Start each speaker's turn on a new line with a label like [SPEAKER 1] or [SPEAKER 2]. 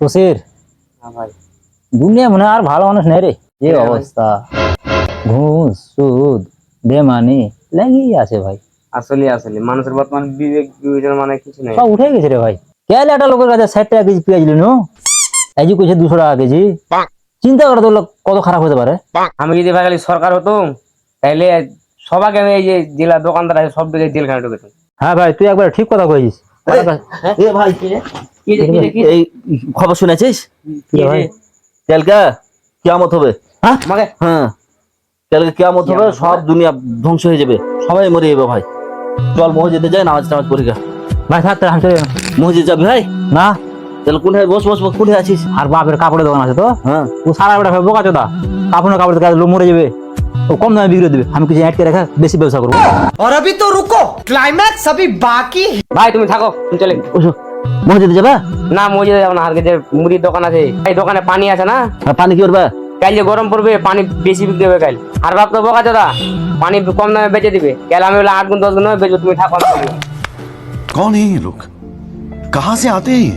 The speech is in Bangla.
[SPEAKER 1] তোসের
[SPEAKER 2] হ্যাঁ ভাই।
[SPEAKER 1] দুনিয়া মনে হয় আর ভালো মানুষ নেই রে। যে
[SPEAKER 2] হ্যাঁ ভাই।
[SPEAKER 1] অবস্থা, ঘুষ সুদ বেমানি লেগেই আছে ভাই।
[SPEAKER 2] আসলে আসলে মানুষের বর্তমান বিবেক বিবেচনা মানে কিছু নেই।
[SPEAKER 1] সব উঠে গেছে রে ভাই। কেন একটা লোকের কাছে 60 টাকা কেজি পেঁয়াজ নিল, এই যে কইছে 200 টাকা কেজি। চিন্তা করে তো লোক কত খারাপ হতে পারে।
[SPEAKER 2] আমি যদি ভাই খালি সরকার হতাম তাহলে সবাইকে আমি এই যে জেলা দোকানদার আছে সব দিকে জেলখানে ঢুকেতাম।
[SPEAKER 1] হ্যাঁ ভাই, তুই একবার ঠিক কথা কইছিস।
[SPEAKER 3] এ ভাই
[SPEAKER 2] কি রে, কি রে, কি রে?
[SPEAKER 3] এই খবর শুনেছিস?
[SPEAKER 2] কি রে?
[SPEAKER 1] ভাই
[SPEAKER 3] কালকে কিয়ামত হবে।
[SPEAKER 1] হ্যাঁ
[SPEAKER 2] আমাকে
[SPEAKER 3] হ্যাঁ, কালকে কিয়ামত হবে,
[SPEAKER 2] কিয়ামত
[SPEAKER 3] সব
[SPEAKER 2] হবে?
[SPEAKER 3] দুনিয়া ধ্বংস হয়ে যাবে, সবাই মরে যাবে ভাই। চল মসজিদে যাই, নামাজ টামাজ পড়ি গা।
[SPEAKER 1] ভাই থাক আমি চলে গেলাম।
[SPEAKER 3] মসজিদ যাবি ভাই?
[SPEAKER 1] না,
[SPEAKER 3] তাহলে কোথায় বস বস বস, কোথায় আছিস?
[SPEAKER 1] আর বাপের কাপড়ের দোকান আছে তো,
[SPEAKER 3] হ্যাঁ,
[SPEAKER 1] ও সারা বেটা ভাই বোকা চোদা, কাপড় থেকে লোক মরে যাবে, ও কম দামে বিক্রি দেবে, আমি কিছু অ্যাড করে রেখে বেশি ব্যবসা করবো।
[SPEAKER 4] और अभी तो रुको, क्लाइमैक्स अभी बाकी है।
[SPEAKER 2] ভাই তুমি থাকো, তুমি চলে।
[SPEAKER 3] ওসো, মসজিদে যাবা?
[SPEAKER 2] না মসজিদে যাবো না, আজকে যে মুড়ির দোকান আছে এই দোকানে পানি আছে না,
[SPEAKER 3] আর পানি কি করবা?
[SPEAKER 2] কাল যে গরম পড়বে পানি বেশি বিক্রি হবে কাল। আর বাপ তো বোকা চোদা, পানি কম দামে বেচে দিবে। কাল আমি বলে 8 গুণ 10 গুণ বেচবো, তুমি থাকো।
[SPEAKER 5] कौन है ये लोग? कहां से आते हैं ये?